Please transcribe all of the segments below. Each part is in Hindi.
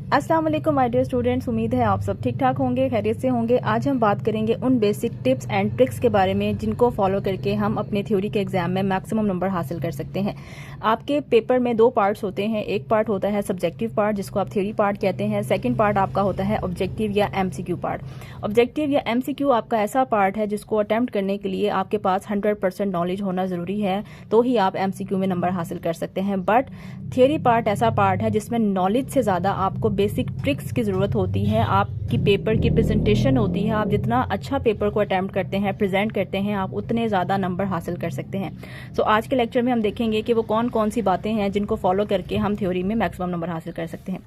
अस्सलाम वालेकुम माय डियर स्टूडेंट्स, उम्मीद है आप सब ठीक ठाक होंगे, खैरियत से होंगे। आज हम बात करेंगे उन बेसिक टिप्स एंड ट्रिक्स के बारे में जिनको फॉलो करके हम अपने थ्योरी के एग्जाम में मैक्सिमम नंबर हासिल कर सकते हैं। आपके पेपर में दो पार्ट्स होते हैं। एक पार्ट होता है सब्जेक्टिव पार्ट, जिसको आप थ्योरी पार्ट कहते हैं। सेकेंड पार्ट आपका होता है ऑब्जेक्टिव या एमसीक्यू पार्ट। ऑब्जेक्टिव या एमसीक्यू आपका ऐसा पार्ट है जिसको अटेम्प्ट करने के लिए आपके पास 100% नॉलेज होना जरूरी है, तो ही आप एमसीक्यू में नंबर हासिल कर सकते हैं। बट थ्योरी पार्ट ऐसा पार्ट है जिसमें नॉलेज से ज्यादा आपको बेसिक ट्रिक्स की जरूरत होती है। आपकी पेपर की प्रेजेंटेशन होती है, आप जितना अच्छा पेपर को अटेम्प्ट करते हैं, प्रेजेंट करते हैं, आप उतने ज्यादा नंबर हासिल कर सकते हैं। सो आज के लेक्चर में हम देखेंगे कि वो कौन कौन सी बातें हैं जिनको फॉलो करके हम थ्योरी में मैक्सिमम नंबर हासिल कर सकते हैं।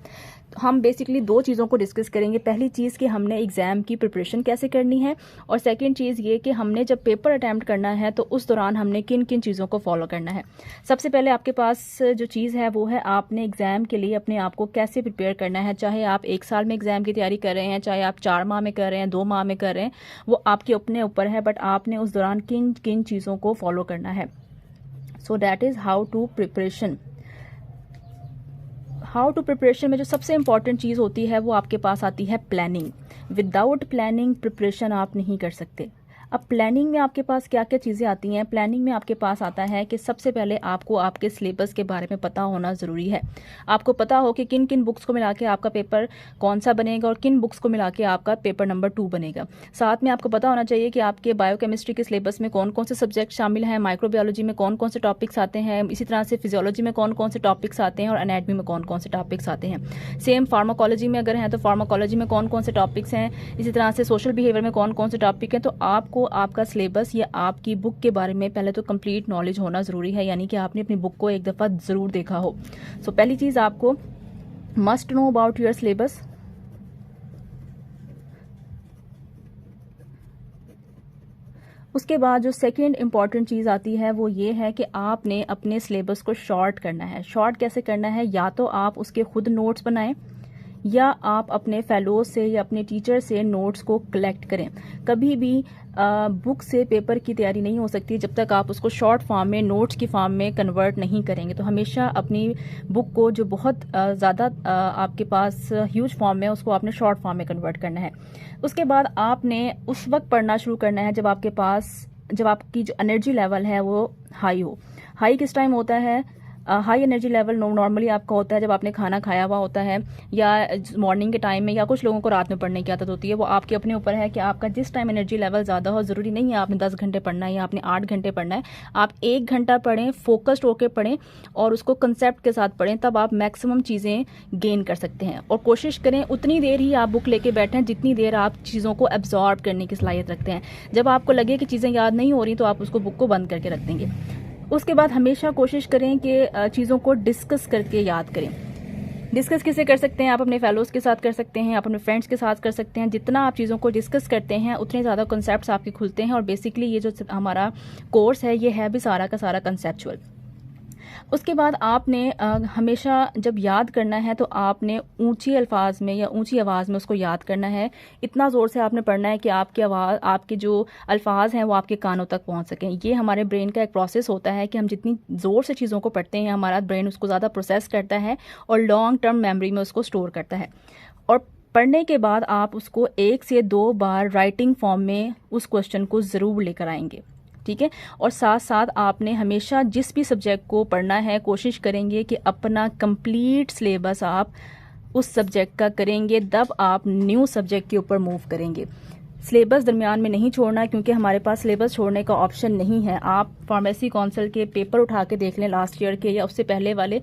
तो हम बेसिकली दो चीज़ों को डिस्कस करेंगे। पहली चीज़ कि हमने एग्जाम की प्रिपरेशन कैसे करनी है, और सेकेंड चीज़ ये कि हमने जब पेपर अटेम्प्ट करना है तो उस दौरान हमने किन किन चीज़ों को फॉलो करना है। सबसे पहले आपके पास जो चीज़ है वो है आपने एग्जाम के लिए अपने आप को कैसे प्रिपेयर करना है। चाहे आप 1 साल में एग्जाम की तैयारी कर रहे हैं, चाहे आप 4 माह में कर रहे हैं, 2 माह में कर रहे हैं, वो आपके अपने ऊपर है। बट आपने उस दौरान किन किन चीज़ों को फॉलो करना है। So that is how to preparation में जो सबसे इंपॉर्टेंट चीज़ होती है वो आपके पास आती है प्लानिंग। विदाउट प्लानिंग प्रिपरेशन आप नहीं कर सकते। अब प्लानिंग में आपके पास क्या क्या चीज़ें आती हैं। प्लानिंग में आपके पास आता है कि सबसे पहले आपको आपके सिलेबस के बारे में पता होना ज़रूरी है। आपको पता हो कि किन किन बुक्स को मिला के आपका पेपर कौन सा बनेगा और किन बुक्स को मिला के आपका पेपर नंबर 2 बनेगा। साथ में आपको पता होना चाहिए कि आपके बायोकेमिस्ट्री के सिलेबस में कौन कौन से सब्जेक्ट शामिल हैं, माइक्रोबायोलॉजी में कौन कौन से टॉपिक्स आते हैं, इसी तरह से फिजियोलॉजी में कौन कौन से टॉपिक्स आते हैं और एनाटॉमी में कौन कौन से टॉपिक्स आते हैं। सेम फार्माकोलॉजी में अगर हैं तो फार्माकोलॉजी में कौन कौन से टॉपिक्स हैं, इसी तरह से सोशल बिहेवियर में कौन कौन से टॉपिक हैं। तो आपको आपका सिलेबस या आपकी बुक के बारे में पहले तो कंप्लीट नॉलेज होना जरूरी है, यानी कि आपने अपनी बुक को एक दफ़ा ज़रूर देखा हो। सो पहली चीज़ आपको must know about your syllabus. उसके बाद जो सेकेंड इंपॉर्टेंट चीज़ आती है वो ये है कि आपने अपने सिलेबस को शॉर्ट करना है। शॉर्ट कैसे करना है, या तो आप उसके खुद नोट्स बनाएं या आप अपने फेलोज से या अपने टीचर से नोट्स को कलेक्ट करें। कभी भी बुक से पेपर की तैयारी नहीं हो सकती जब तक आप उसको शॉर्ट फॉर्म में, नोट्स की फॉर्म में कन्वर्ट नहीं करेंगे। तो हमेशा अपनी बुक को जो बहुत ज़्यादा आपके पास ह्यूज फॉर्म में, उसको आपने शॉर्ट फॉर्म में कन्वर्ट करना है। उसके बाद आपने उस वक्त पढ़ना शुरू करना है जब आपकी जो एनर्जी लेवल है वो हाई हो। हाई किस टाइम होता है? हाई एनर्जी लेवल नॉर्मली आपका होता है जब आपने खाना खाया हुआ होता है, या मॉर्निंग के टाइम में, या कुछ लोगों को रात में पढ़ने की आदत होती है। वो आपके अपने ऊपर है कि आपका जिस टाइम एनर्जी लेवल ज़्यादा हो। ज़रूरी नहीं है आपने 10 घंटे पढ़ना है या आपने 8 घंटे पढ़ना है। आप 1 घंटा पढ़ें, फोकस्ड होकर पढ़ें और उसको कंसेप्ट के साथ पढ़ें, तब आप मैक्सिमम चीज़ें गेन कर सकते हैं। और कोशिश करें उतनी देर ही आप बुक लेके बैठें जितनी देर आप चीज़ों को एब्जॉर्ब करने की सलाहियत रखते हैं। जब आपको लगे कि चीज़ें याद नहीं हो रही तो आप उसको बुक को बंद करके रख देंगे। उसके बाद हमेशा कोशिश करें कि चीज़ों को डिस्कस करके याद करें। डिस्कस किसे कर सकते हैं? आप अपने फेलोज के साथ कर सकते हैं, आप अपने फ्रेंड्स के साथ कर सकते हैं। जितना आप चीज़ों को डिस्कस करते हैं उतने ज़्यादा कॉन्सेप्ट्स आपके खुलते हैं। और बेसिकली ये जो हमारा कोर्स है ये है भी सारा का सारा कंसेप्चुअल। उसके बाद आपने हमेशा जब याद करना है तो आपने ऊंची अल्फाज में या ऊंची आवाज़ में उसको याद करना है। इतना ज़ोर से आपने पढ़ना है कि आपकी आवाज़, आपके जो अल्फाज हैं वो आपके कानों तक पहुंच सकें। ये हमारे ब्रेन का एक प्रोसेस होता है कि हम जितनी ज़ोर से चीज़ों को पढ़ते हैं हमारा ब्रेन उसको ज़्यादा प्रोसेस करता है और लॉन्ग टर्म मेमोरी में उसको स्टोर करता है। और पढ़ने के बाद आप उसको 1 से 2 बार राइटिंग फॉर्म में उस क्वेश्चन को ज़रूर लेकर आएंगे, ठीक है। और साथ साथ आपने हमेशा जिस भी सब्जेक्ट को पढ़ना है कोशिश करेंगे कि अपना कंप्लीट सिलेबस आप उस सब्जेक्ट का करेंगे, तब आप न्यू सब्जेक्ट के ऊपर मूव करेंगे। सिलेबस दरमियान में नहीं छोड़ना, क्योंकि हमारे पास सिलेबस छोड़ने का ऑप्शन नहीं है। आप फार्मेसी काउंसिल के पेपर उठा के देख लें, लास्ट ईयर के या उससे पहले वाले।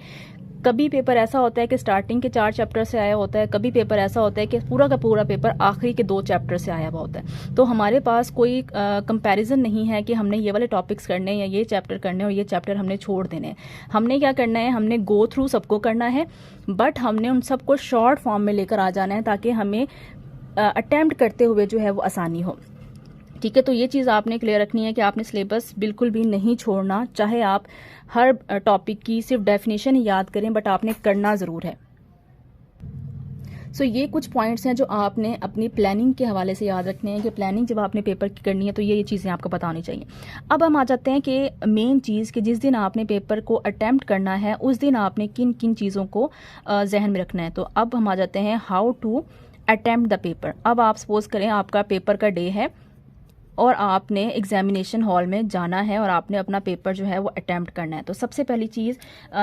कभी पेपर ऐसा होता है कि स्टार्टिंग के 4 चैप्टर से आया होता है, कभी पेपर ऐसा होता है कि पूरा का पूरा पेपर आखिरी के 2 चैप्टर से आया हुआ होता है। तो हमारे पास कोई कंपैरिजन नहीं है कि हमने ये वाले टॉपिक्स करने या ये चैप्टर करने और ये चैप्टर हमने छोड़ देने। हमने क्या करना है, हमने गो थ्रू सबको करना है, बट हमने उन सबको शॉर्ट फॉर्म में लेकर आ जाना है ताकि हमें अटेम्प्ट करते हुए जो है वो आसानी हो, ठीक है। तो ये चीज़ आपने क्लियर रखनी है कि आपने सिलेबस बिल्कुल भी नहीं छोड़ना। चाहे आप हर टॉपिक की सिर्फ डेफिनेशन ही याद करें, बट आपने करना ज़रूर है। सो ये कुछ पॉइंट्स हैं जो आपने अपनी प्लानिंग के हवाले से याद रखने हैं कि प्लानिंग जब आपने पेपर की करनी है तो ये चीज़ें आपको पता होनी चाहिए। अब हम आ जाते हैं कि मेन चीज़ कि जिस दिन आपने पेपर को अटैम्प्ट करना है उस दिन आपने किन किन चीज़ों को जहन में रखना है। तो अब हम आ जाते हैं how to attempt the paper. अब आप सपोज करें आपका पेपर का डे है और आपने एग्जामिनेशन हॉल में जाना है और आपने अपना पेपर जो है वो अटैम्प्ट करना है। तो सबसे पहली चीज़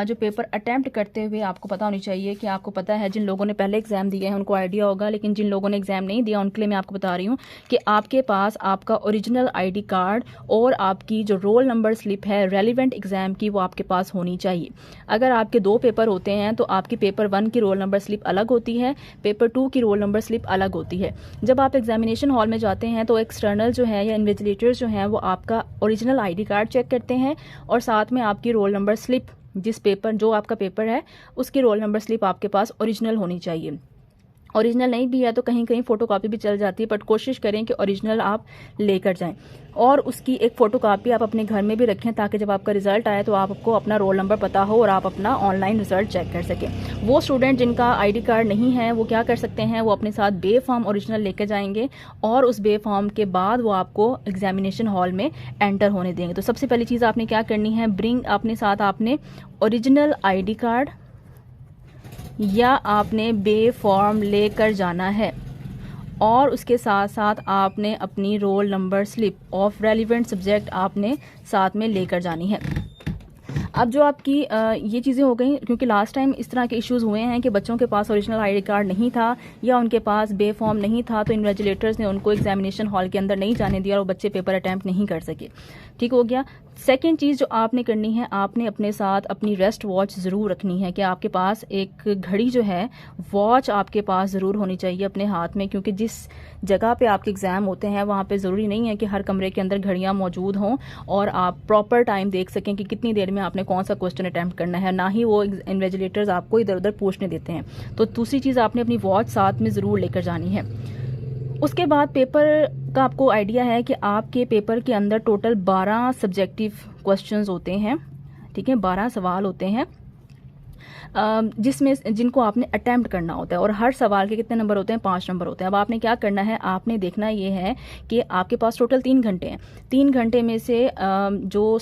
जो पेपर अटैम्प्ट करते हुए आपको पता होनी चाहिए कि आपको पता है, जिन लोगों ने पहले एग्जाम दिए हैं उनको आइडिया होगा, लेकिन जिन लोगों ने एग्जाम नहीं दिया उनके लिए मैं आपको बता रही हूँ कि आपके पास आपका ओरिजिनल ID कार्ड और आपकी जो रोल नंबर स्लिप है रेलिवेंट एग्जाम की वो आपके पास होनी चाहिए। अगर आपके 2 पेपर होते हैं तो आपकी पेपर 1 की रोल नंबर स्लिप अलग होती है, पेपर 2 की रोल नंबर स्लिप अलग होती है। जब आप एग्जामिनेशन हॉल में जाते हैं तो एक्सटर्नल जो है या इन्विजिलेटर्स जो हैं वो आपका ओरिजिनल ID कार्ड चेक करते हैं और साथ में आपकी रोल नंबर स्लिप, जिस पेपर जो आपका पेपर है उसकी रोल नंबर स्लिप आपके पास ओरिजिनल होनी चाहिए। ओरिजिनल नहीं भी है तो कहीं कहीं फोटोकॉपी भी चल जाती है, बट कोशिश करें कि ओरिजिनल आप लेकर जाएं और उसकी एक फोटोकॉपी आप अपने घर में भी रखें ताकि जब आपका रिजल्ट आए तो आपको अपना रोल नंबर पता हो और आप अपना ऑनलाइन रिजल्ट चेक कर सकें। वो स्टूडेंट जिनका ID कार्ड नहीं है वो क्या कर सकते हैं, वो अपने साथ बे फॉर्म ओरिजिनल लेकर जाएंगे और उस बे फॉर्म के बाद वो आपको एग्जामिनेशन हॉल में एंटर होने देंगे। तो सबसे पहली चीज़ आपने क्या करनी है, ब्रिंग अपने साथ आपने ओरिजिनल ID कार्ड या आपने बे फॉर्म लेकर जाना है और उसके साथ साथ आपने अपनी roll number slip of relevant subject आपने साथ में लेकर जानी है। अब जो आपकी ये चीज़ें हो गई, क्योंकि लास्ट टाइम इस तरह के इश्यूज़ हुए हैं कि बच्चों के पास ओरिजिनल ID कार्ड नहीं था या उनके पास बे फॉर्म नहीं था तो इन्विजिलेटर्स ने उनको एग्जामिनेशन हॉल के अंदर नहीं जाने दिया और वो बच्चे पेपर अटैम्प्ट नहीं कर सके। ठीक हो गया। सेकेंड चीज़ जो आपने करनी है, आपने अपने साथ अपनी रेस्ट वॉच ज़रूर रखनी है कि आपके पास एक घड़ी जो है वॉच आपके पास ज़रूर होनी चाहिए अपने हाथ में, क्योंकि जिस जगह पे आपके एग्ज़ाम होते हैं वहाँ पे ज़रूरी नहीं है कि हर कमरे के अंदर घड़ियाँ मौजूद हों और आप प्रॉपर टाइम देख सकें कि कितनी देर में आपने कौन सा क्वेश्चन अटैम्प्ट करना है। ना ही वो इन्विजिलेटर्स आपको इधर उधर पूछने देते हैं। तो दूसरी चीज़ आपने अपनी वॉच साथ में ज़रूर लेकर जानी है। उसके बाद पेपर का आपको आइडिया है कि आपके पेपर के अंदर टोटल 12 सब्जेक्टिव क्वेश्चंस होते हैं। ठीक है, 12 सवाल होते हैं जिसमें जिनको आपने अटैम्प्ट करना होता है और हर सवाल के कितने नंबर होते हैं, 5 नंबर होते हैं। अब आपने क्या करना है, आपने देखना ये है कि आपके पास टोटल 3 घंटे हैं। 3 घंटे में से जो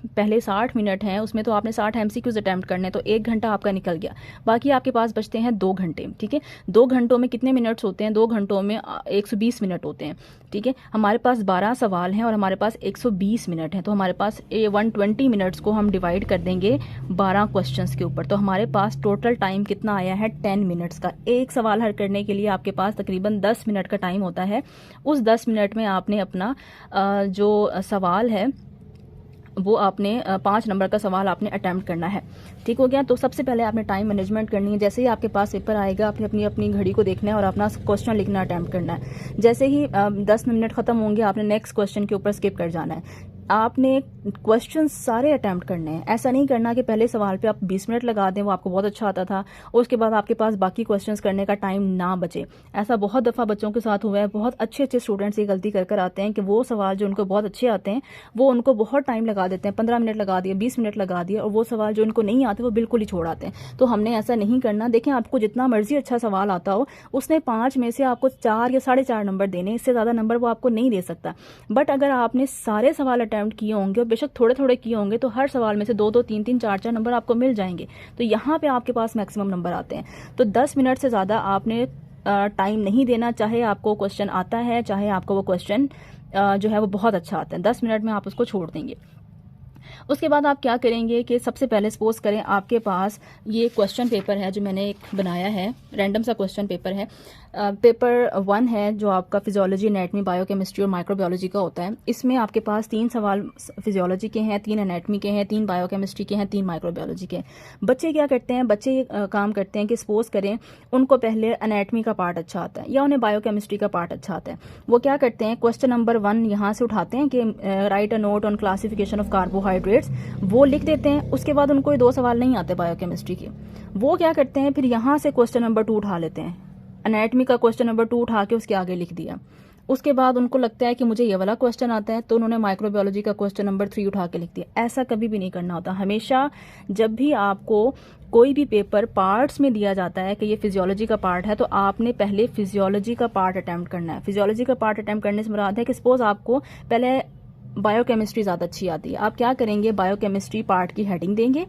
पहले 60 मिनट हैं उसमें तो आपने 60 MCQs अटैम्प्ट करने, तो 1 घंटा आपका निकल गया। बाकी आपके पास बचते हैं 2 घंटे। ठीक है, 2 घंटों में कितने मिनट्स होते हैं, 2 घंटों में 120 मिनट होते हैं। ठीक है, हमारे पास 12 सवाल हैं और हमारे पास 120 मिनट हैं, तो हमारे पास 120 मिनट्स को हम डिवाइड कर देंगे 12 क्वेश्चंस के ऊपर। तो हमारे पास टोटल टाइम कितना आया है, 10 मिनट्स का। एक सवाल हल करने के लिए आपके पास तकरीबन 10 मिनट का टाइम होता है। उस 10 मिनट में आपने अपना जो सवाल है वो आपने 5 नंबर का सवाल आपने अटैम्प्ट करना है। ठीक हो गया। तो सबसे पहले आपने टाइम मैनेजमेंट करनी है। जैसे ही आपके पास पेपर आएगा आपने अपनी अपनी घड़ी को देखना है और अपना क्वेश्चन लिखना अटैम्प्ट करना है। जैसे ही 10 मिनट खत्म होंगे आपने नेक्स्ट क्वेश्चन के ऊपर स्किप कर जाना है। आपने क्वेश्चन सारे अटैम्प्ट करने हैं। ऐसा नहीं करना कि पहले सवाल पे आप 20 मिनट लगा दें, वो आपको बहुत अच्छा आता था, और उसके बाद आपके पास बाकी क्वेश्चंस करने का टाइम ना बचे। ऐसा बहुत दफ़ा बच्चों के साथ हुआ है। बहुत अच्छे अच्छे स्टूडेंट्स ये गलती कर आते हैं कि वो सवाल जो उनको बहुत अच्छे आते हैं वो उनको बहुत टाइम लगा देते हैं, 15 मिनट लगा दिए, 20 मिनट लगा दिए, और वो सवाल जो उनको नहीं आते वो बिल्कुल ही छोड़ आते हैं। तो हमने ऐसा नहीं करना। देखें, आपको जितना मर्जी अच्छा सवाल आता हो उसने 5 में से आपको 4 या 4.5 नंबर देने, इससे ज़्यादा नंबर वो आपको नहीं दे सकता। बट अगर आपने सारे सवाल अटैम्प्ट किए होंगे, बेशक थोड़े थोड़े किए होंगे, तो हर सवाल में से 2-2, 3-3, 4-4 नंबर आपको मिल जाएंगे। तो यहाँ पे आपके पास मैक्सिमम नंबर आते हैं। तो 10 मिनट से ज़्यादा आपने टाइम नहीं देना, चाहे आपको क्वेश्चन आता है, चाहे आपको वो क्वेश्चन जो है वो बहुत अच्छा आता है। 10 मिनट में आप उसको छोड़ देंगे। उसके बाद आप क्या करेंगे कि सबसे पहले सपोज करें आपके पास ये क्वेश्चन पेपर है जो मैंने एक बनाया है, रैंडम सा क्वेश्चन पेपर है। पेपर 1 है जो आपका फिजियोलॉजी, एनाटमी, बायोकेमिस्ट्री और माइक्रोबायोलॉजी का होता है। इसमें आपके पास 3 सवाल फिजियोलॉजी के हैं, 3 एनाटमी के हैं, 3 बायोकेमिस्ट्री के हैं, 3 माइक्रोबायोलॉजी के हैं। बच्चे क्या करते हैं, बच्चे काम करते हैं कि सपोज करें उनको पहले एनाटमी का पार्ट अच्छा आता है या उन्हें बायोकेमिस्ट्री का पार्ट अच्छा आता है। वो क्या करते हैं, क्वेश्चन नंबर 1 यहाँ से उठाते हैं कि right a note on classification of carbohydrates, वो लिख देते हैं। उसके बाद उनको ये 2 सवाल नहीं आते बायोकेमिस्ट्री के, वो क्या करते हैं फिर यहाँ से क्वेश्चन नंबर 2 उठा लेते हैं। एनाटमी का क्वेश्चन नंबर 2 उठा के उसके आगे लिख दिया। उसके बाद उनको लगता है कि मुझे ये वाला क्वेश्चन आता है, तो उन्होंने माइक्रोबायोलॉजी का क्वेश्चन नंबर 3 उठा के लिख दिया। ऐसा कभी भी नहीं करना होता। हमेशा जब भी आपको कोई भी पेपर पार्ट्स में दिया जाता है कि ये फिजियोलॉजी का पार्ट है, तो आपने पहले फिजियोलॉजी का पार्ट अटेम्प्ट करना है। फिजियोलॉजी का पार्ट अटेम्प्ट करने से मुराद है कि सपोज आपको पहले बायोकेमिस्ट्री ज़्यादा अच्छी आती है, आप क्या करेंगे, बायोकेमिस्ट्री पार्ट की हेडिंग देंगे।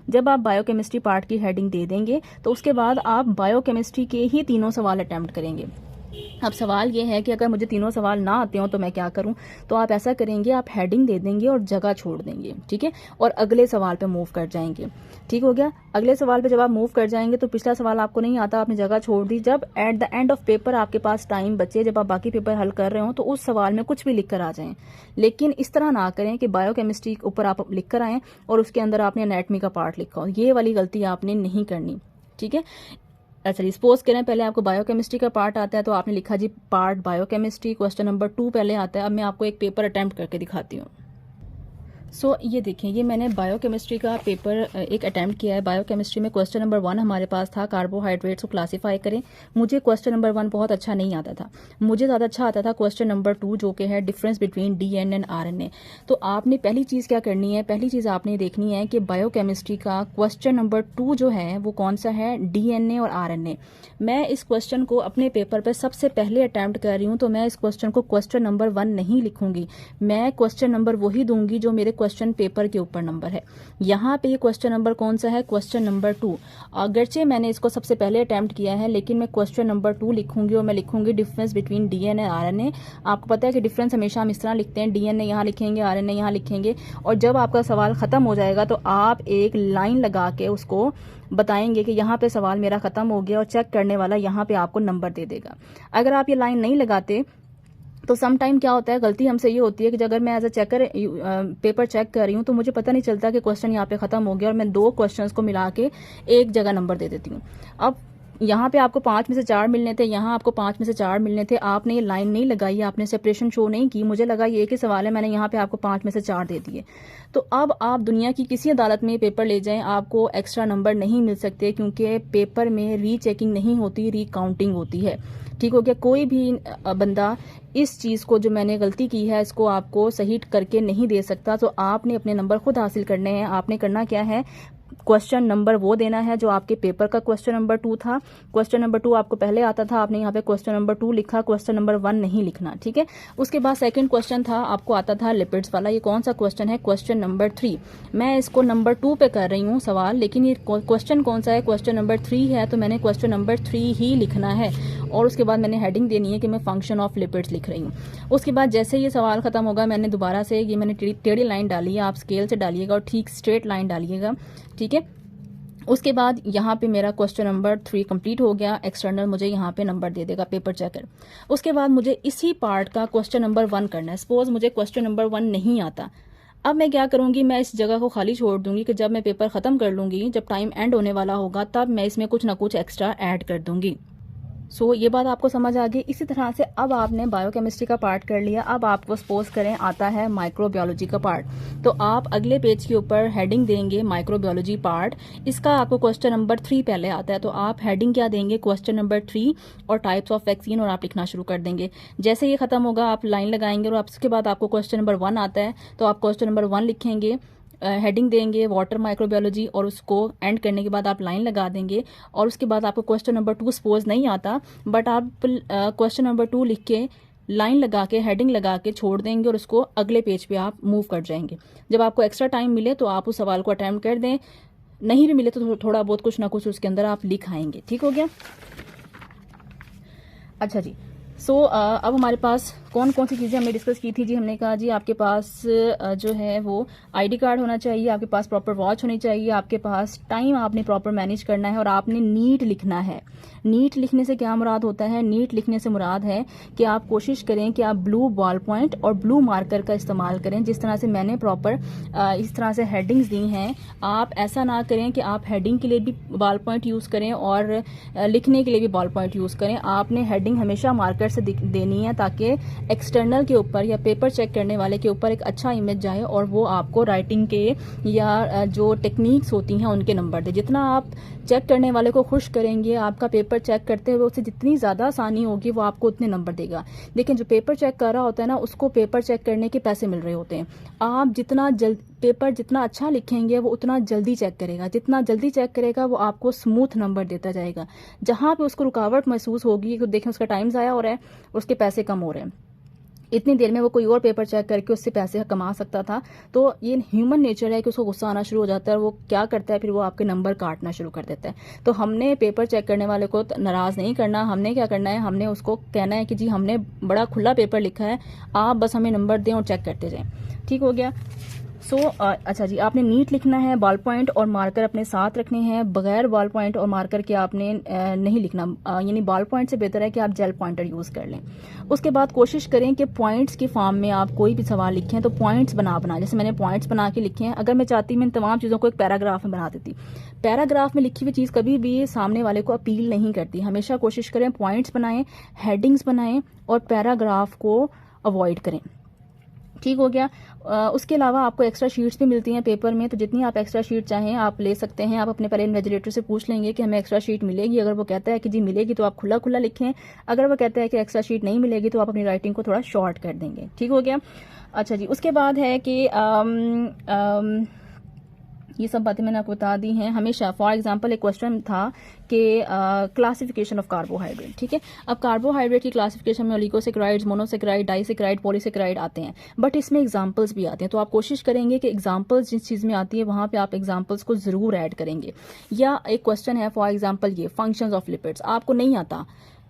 जब आप बायोकेमिस्ट्री पार्ट की हेडिंग दे देंगे तो उसके बाद आप बायोकेमिस्ट्री के ही तीनों सवाल अटेम्प्ट करेंगे। अब सवाल ये है कि अगर मुझे तीनों सवाल ना आते हो तो मैं क्या करूं, तो आप ऐसा करेंगे, आप हेडिंग दे देंगे और जगह छोड़ देंगे, ठीक है, और अगले सवाल पे मूव कर जाएंगे। ठीक हो गया। अगले सवाल पे जब आप मूव कर जाएंगे तो पिछला सवाल आपको नहीं आता, आपने जगह छोड़ दी। जब at the end of paper आपके पास टाइम बचे, जब आप बाकी पेपर हल कर रहे हो, तो उस सवाल में कुछ भी लिख कर आ जाएं। लेकिन इस तरह ना करें कि बायोकेमिस्ट्री के ऊपर आप लिख कर आएँ और उसके अंदर आपने एनाटॉमी का पार्ट लिखा हो। ये वाली गलती आपने नहीं करनी, ठीक है। अच्छा, सपोज करें पहले आपको बायोकेमिस्ट्री का पार्ट आता है, तो आपने लिखा जी पार्ट बायोकेमिस्ट्री, क्वेश्चन नंबर 2 पहले आता है। अब मैं आपको एक पेपर अटेम्प्ट करके दिखाती हूँ। ये देखें, ये मैंने बायोकेमिस्ट्री का पेपर एक अटेम्प्ट किया है। बायोकेमिस्ट्री में क्वेश्चन नंबर 1 हमारे पास था, कार्बोहाइड्रेट्स को क्लासीफाई करें। मुझे क्वेश्चन नंबर 1 बहुत अच्छा नहीं आता था, मुझे ज़्यादा अच्छा आता था क्वेश्चन नंबर 2 जो कि है difference between DNA and RNA. तो आपने पहली चीज़ क्या करनी है, पहली चीज़ आपने देखनी है कि बायोकेमिस्ट्री का क्वेश्चन नंबर 2 जो है वो कौन सा है, डीएनए और आरएनए। मैं इस क्वेश्चन को अपने पेपर पर सबसे पहले अटेम्प्ट कर रही हूँ, तो मैं इस क्वेश्चन को क्वेश्चन नंबर 1 नहीं लिखूंगी, मैं क्वेश्चन नंबर वही दूंगी जो मेरे क्वेश्चन पेपर के ऊपर नंबर है। यहाँ पे ये क्वेश्चन नंबर कौन सा है, क्वेश्चन नंबर 2। अगरचे मैंने इसको सबसे पहले अटेम्प्ट किया है, लेकिन मैं क्वेश्चन नंबर 2 लिखूंगी और मैं लिखूंगी डिफरेंस बिटवीन डीएनए और आरएनए। आपको पता है कि डिफरेंस हमेशा हम इस तरह लिखते हैं, डीएनए यहाँ लिखेंगे, आरएनए यहाँ लिखेंगे, और जब आपका सवाल खत्म हो जाएगा तो आप एक लाइन लगा के उसको बताएंगे कि यहाँ पे सवाल मेरा खत्म हो गया, और चेक करने वाला यहाँ पे आपको नंबर दे देगा। अगर आप ये लाइन नहीं लगाते तो सम टाइम क्या होता है, गलती हमसे ये होती है कि अगर मैं as a checker paper check कर रही हूँ तो मुझे पता नहीं चलता कि क्वेश्चन यहाँ पे खत्म हो गया, और मैं 2 क्वेश्चंस को मिला के एक जगह नंबर दे देती हूँ। अब यहाँ पे आपको 5 में से 4 मिलने थे, यहाँ आपको 5 में से 4 मिलने थे, आपने ये लाइन नहीं लगाई, आपने सेपरेशन शो नहीं की। मुझे लगा ये एक ही सवाल है, मैंने यहाँ पे आपको 5 में से 4 दे दिए। तो अब आप दुनिया की किसी अदालत में पेपर ले जाएं, आपको एक्स्ट्रा नंबर नहीं मिल सकते, क्योंकि पेपर में रीचेकिंग नहीं होती, रीकाउंटिंग होती है। ठीक हो गया। कोई भी बंदा इस चीज़ को, जो मैंने गलती की है, इसको आपको सही करके नहीं दे सकता। तो आपने अपने नंबर खुद हासिल करने हैं। आपने करना क्या है, क्वेश्चन नंबर वो देना है जो आपके पेपर का क्वेश्चन नंबर 2 था। क्वेश्चन नंबर 2 आपको पहले आता था, आपने यहाँ पे क्वेश्चन नंबर 2 लिखा, क्वेश्चन नंबर 1 नहीं लिखना, ठीक है। उसके बाद सेकंड क्वेश्चन था, आपको आता था लिपिड्स वाला। ये कौन सा क्वेश्चन है, क्वेश्चन नंबर 3। मैं इसको नंबर 2 पे कर रही हूँ सवाल, लेकिन ये क्वेश्चन कौन सा है, क्वेश्चन नंबर 3 है, तो मैंने क्वेश्चन नंबर 3 ही लिखना है। और उसके बाद मैंने हेडिंग देनी है कि मैं फंक्शन ऑफ लिपिड्स लिख रही हूँ। उसके बाद जैसे ये सवाल खत्म होगा, मैंने दोबारा से ये मैंने टेढ़ी लाइन डाली है, आप स्केल से डालिएगा और ठीक स्ट्रेट लाइन डालिएगा, ठीक है। उसके बाद यहाँ पे मेरा क्वेश्चन नंबर 3 कंप्लीट हो गया। एक्सटर्नल मुझे यहाँ पे नंबर दे देगा पेपर चेकर। उसके बाद मुझे इसी पार्ट का क्वेश्चन नंबर 1 करना है। सपोज मुझे क्वेश्चन नंबर 1 नहीं आता, अब मैं क्या करूंगी, मैं इस जगह को खाली छोड़ दूंगी कि जब मैं पेपर खत्म कर लूंगी, जब टाइम एंड होने वाला होगा, तब मैं इसमें कुछ ना कुछ एक्स्ट्रा ऐड कर दूंगी। ये बात आपको समझ आ गई। इसी तरह से अब आपने बायोकेमिस्ट्री का पार्ट कर लिया। अब आपको सपोज करें आता है माइक्रोबायोलॉजी का पार्ट, तो आप अगले पेज के ऊपर हेडिंग देंगे माइक्रोबायोलॉजी पार्ट। इसका आपको क्वेश्चन नंबर 3 पहले आता है, तो आप हेडिंग क्या देंगे, क्वेश्चन नंबर 3 और टाइप्स ऑफ वैक्सीन, और आप लिखना शुरू कर देंगे। जैसे ये खत्म होगा आप लाइन लगाएंगे, और उसके बाद आपको क्वेश्चन नंबर 1 आता है, तो आप क्वेश्चन नंबर 1 लिखेंगे, हेडिंग देंगे वाटर माइक्रोबायोलॉजी, और उसको एंड करने के बाद आप लाइन लगा देंगे। और उसके बाद आपको क्वेश्चन नंबर 2 सपोज नहीं आता, बट आप क्वेश्चन नंबर 2 लिख के लाइन लगा के हेडिंग लगा के छोड़ देंगे, और उसको अगले पेज पे आप मूव कर जाएंगे। जब आपको एक्स्ट्रा टाइम मिले तो आप उस सवाल को अटेम्प्ट कर दें, नहीं भी मिले तो थोड़ा बहुत कुछ ना कुछ उसके अंदर आप लिख आएंगे। ठीक हो गया। अच्छा जी, अब हमारे पास कौन कौन सी चीज़ें हमने डिस्कस की थी जी। हमने कहा जी आपके पास जो है वो आईडी कार्ड होना चाहिए, आपके पास प्रॉपर वॉच होनी चाहिए, आपके पास टाइम आपने प्रॉपर मैनेज करना है, और आपने नीट लिखना है। नीट लिखने से क्या मुराद होता है, नीट लिखने से मुराद है कि आप कोशिश करें कि आप ब्लू बॉल पॉइंट और ब्लू मार्कर का इस्तेमाल करें। जिस तरह से मैंने प्रॉपर इस तरह से हेडिंग्स दी हैं, आप ऐसा ना करें कि आप हेडिंग के लिए भी बॉल पॉइंट यूज़ करें और लिखने के लिए भी बॉल पॉइंट यूज़ करें। आपने हेडिंग हमेशा मार्कर कर से देनी है, ताकि एक्सटर्नल के ऊपर या पेपर चेक करने वाले के ऊपर एक अच्छा इमेज जाए और वो आपको राइटिंग के या जो टेक्निक्स होती हैं उनके नंबर दे। जितना आप चेक करने वाले को खुश करेंगे, आपका पेपर चेक करते हुए उससे जितनी ज़्यादा आसानी होगी वो आपको उतने नंबर देगा। लेकिन जो पेपर चेक कर रहा होता है ना, उसको पेपर चेक करने के पैसे मिल रहे होते हैं। आप जितना पेपर जितना अच्छा लिखेंगे वो उतना जल्दी चेक करेगा, जितना जल्दी चेक करेगा वो आपको स्मूथ नंबर देता जाएगा। जहाँ पे उसको रुकावट महसूस होगी कि देखें उसका टाइम ज़ाया हो रहा है, उसके पैसे कम हो रहे हैं, इतनी देर में वो कोई और पेपर चेक करके उससे पैसे कमा सकता था। तो ये ह्यूमन नेचर है कि उसको गुस्सा आना शुरू हो जाता है और वो क्या करता है, फिर वो आपके नंबर काटना शुरू कर देता है। तो हमने पेपर चेक करने वाले को नाराज़ नहीं करना, हमने क्या करना है, हमने उसको कहना है कि जी हमने बड़ा खुला पेपर लिखा है, आप बस हमें नंबर दें और चेक करते जाएं। ठीक हो गया। अच्छा जी, आपने नीट लिखना है, बॉल पॉइंट और मार्कर अपने साथ रखने हैं, बगैर बॉल पॉइंट और मार्कर के आपने नहीं लिखना, यानी बॉल पॉइंट से बेहतर है कि आप जेल पॉइंटर यूज़ कर लें। उसके बाद कोशिश करें कि पॉइंट्स की फॉर्म में आप कोई भी सवाल लिखें तो पॉइंट्स बना जैसे मैंने पॉइंट्स बना के लिखे हैं। अगर मैं चाहती मैं इन तमाम चीज़ों को एक पैराग्राफ में बना देती। पैराग्राफ में लिखी हुई चीज़ कभी भी सामने वाले को अपील नहीं करती। हमेशा कोशिश करें पॉइंट्स बनाएं, हेडिंग्स बनाएं और पैराग्राफ को अवॉइड करें। ठीक हो गया। उसके अलावा आपको एक्स्ट्रा शीट्स भी मिलती हैं पेपर में, तो जितनी आप एक्स्ट्रा शीट चाहें आप ले सकते हैं। आप अपने पहले इन्विजिलेटर से पूछ लेंगे कि हमें एक्स्ट्रा शीट मिलेगी। अगर वो कहता है कि जी मिलेगी तो आप खुला खुला लिखें, अगर वो कहता है कि एक्स्ट्रा शीट नहीं मिलेगी तो आप अपनी राइटिंग को थोड़ा शॉर्ट कर देंगे। ठीक हो गया। अच्छा जी, उसके बाद है कि ये सब बातें मैंने आपको बता दी हैं। हमेशा फॉर एग्जांपल एक क्वेश्चन था कि क्लासिफिकेशन ऑफ कार्बोहाइड्रेट। ठीक है, अब कार्बोहाइड्रेट की क्लासिफिकेशन में ओलिगोसेक्राइड्स, मोनोसेक्राइड, डाइसेक्राइड, पॉलीसेक्राइड आते हैं, बट इसमें एग्जांपल्स भी आते हैं। तो आप कोशिश करेंगे कि एग्जांपल्स जिस चीज़ में आती है वहाँ पे आप एग्जांपल्स को ज़रूर ऐड करेंगे। या एक क्वेश्चन है फॉर एग्जाम्पल ये फंक्शंस ऑफ लिपिड्स, आपको नहीं आता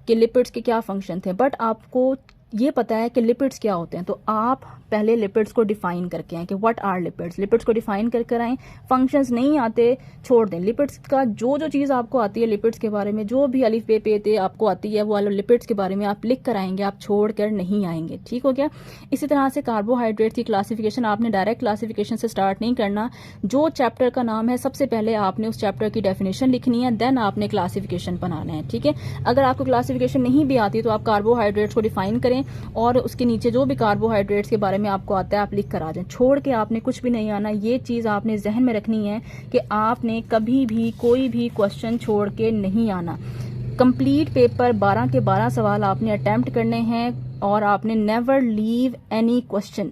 कि लिपिड्स के क्या फंक्शन थे, बट आपको ये पता है कि लिपिड्स क्या होते हैं, तो आप पहले लिपिड्स को डिफाइन करके आए कि व्हाट आर लिपिड्स, लिपिड्स को डिफाइन कर आए। फंक्शंस नहीं आते छोड़ दें। लिपिड्स का जो जो चीज़ आपको आती है लिपिड्स के बारे में, जो भी अलिफ बे पे ते आपको आती है वो लिपिड्स के बारे में आप लिख कर आएंगे, आप छोड़ कर नहीं आएंगे। ठीक हो गया। इसी तरह से कार्बोहाइड्रेट की क्लासिफिकेशन आपने डायरेक्ट क्लासिफिकेशन से स्टार्ट नहीं करना। जो चैप्टर का नाम है सबसे पहले आपने उस चैप्टर की डेफिनेशन लिखनी है, देन आपने क्लासिफिकेशन बनाना है। ठीक है, अगर आपको क्लासिफिकेशन नहीं भी आती तो आप कार्बोहाइड्रेट्स को डिफाइन करें और उसके नीचे जो भी कार्बोहाइड्रेट्स के बारे में आपको आता है आप लिख कर आ जाएं। छोड़ के आपने कुछ भी नहीं आना। ये चीज़ आपने जहन में रखनी है कि आपने कभी भी कोई भी क्वेश्चन छोड़ के नहीं आना। कंप्लीट पेपर 12 के 12 सवाल आपने अटेम्प्ट करने हैं और आपने नेवर लीव एनी क्वेश्चन,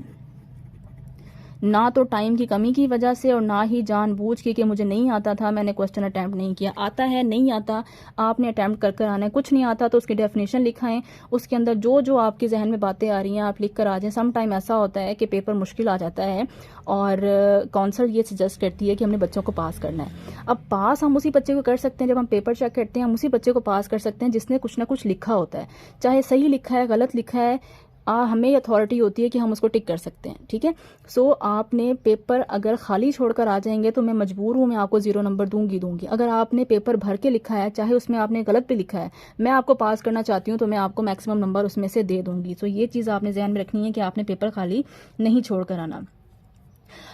ना तो टाइम की कमी की वजह से और ना ही जानबूझ के कि मुझे नहीं आता था मैंने क्वेश्चन अटैम्प्ट नहीं किया। आता है, नहीं आता, आपने अटैम्प्ट कर कर आना है। कुछ नहीं आता तो उसकी डेफिनेशन लिखाएं, उसके अंदर जो जो आपके जहन में बातें आ रही हैं आप लिख कर आ जाएं। सम टाइम ऐसा होता है कि पेपर मुश्किल आ जाता है और काउंसिल ये सजेस्ट करती है कि हमने बच्चों को पास करना है। अब पास हम उसी बच्चे को कर सकते हैं, जब हम पेपर चेक करते हैं हम उसी बच्चे को पास कर सकते हैं जिसने कुछ ना कुछ लिखा होता है, चाहे सही लिखा है गलत लिखा है, हमें अथॉरिटी होती है कि हम उसको टिक कर सकते हैं। ठीक है, सो आपने पेपर अगर खाली छोड़कर आ जाएंगे तो मैं मजबूर हूं, मैं आपको 0 नंबर दूंगी। अगर आपने पेपर भर के लिखा है, चाहे उसमें आपने गलत भी लिखा है, मैं आपको पास करना चाहती हूं तो मैं आपको मैक्सिमम नंबर उसमें से दे दूंगी। सो ये चीज़ आपने ध्यान में रखनी है कि आपने पेपर खाली नहीं छोड़कर आना।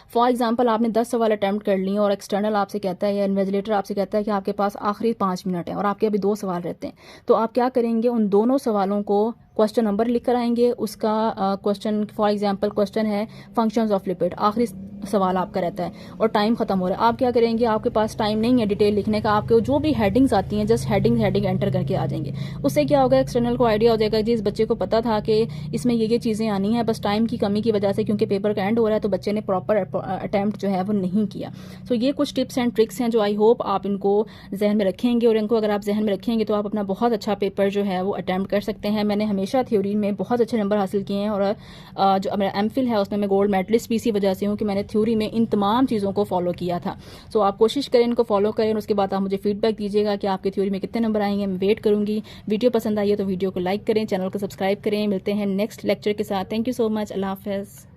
फॉर एग्जाम्पल आपने 10 सवाल अटैम्प्ट कर लिए और एक्सटर्नल आपसे कहता है या इन्विजिलेटर आपसे कहता है कि आपके पास आखिरी 5 मिनट है और आपके अभी 2 सवाल रहते हैं, तो आप क्या करेंगे, उन दोनों सवालों को क्वेश्चन नंबर लिख कर आएंगे। उसका क्वेश्चन फॉर एग्जांपल क्वेश्चन है फंक्शंस ऑफ लिपिड, आखिरी सवाल आपका रहता है और टाइम खत्म हो रहा है। आप क्या करेंगे, आपके पास टाइम नहीं है डिटेल लिखने का, आपके जो भी हेडिंग्स आती हैं जस्ट हेडिंग एंटर करके आ जाएंगे। उससे क्या होगा, एक्सटर्नल को आइडिया हो जाएगा जी इस बच्चे को पता था कि इसमें ये चीज़ें आनी है, बस टाइम की कमी की वजह से क्योंकि पेपर का एंड हो रहा है तो बच्चे ने प्रॉपर अटैम्प्ट जो है वो नहीं किया। सो ये कुछ टिप्स एंड ट्रिक्स हैं जो आई होप आप इनको जहन में रखेंगे और इनको अगर आप जहन में रखेंगे तो आप अपना बहुत अच्छा पेपर जो है वो अटैम्प्ट कर सकते हैं। मैंने हमेशा थ्योरी में बहुत अच्छे नंबर हासिल किए हैं और जो मेरा एमफिल है उसमें मैं गोल्ड मेडलिस्ट भी इसी वजह से हूँ कि मैंने थ्योरी में इन तमाम चीज़ों को फॉलो किया था। सो आप कोशिश करें इनको फॉलो करें और उसके बाद आप मुझे फीडबैक दीजिएगा कि आपके थ्योरी में कितने नंबर आएंगे। मैं वेट करूंगी। वीडियो पसंद आई है तो वीडियो को लाइक करें, चैनल को सब्सक्राइब करें। मिलते हैं नेक्स्ट लेक्चर के साथ। Thank you so much. अल्लाह हाफ़िज़।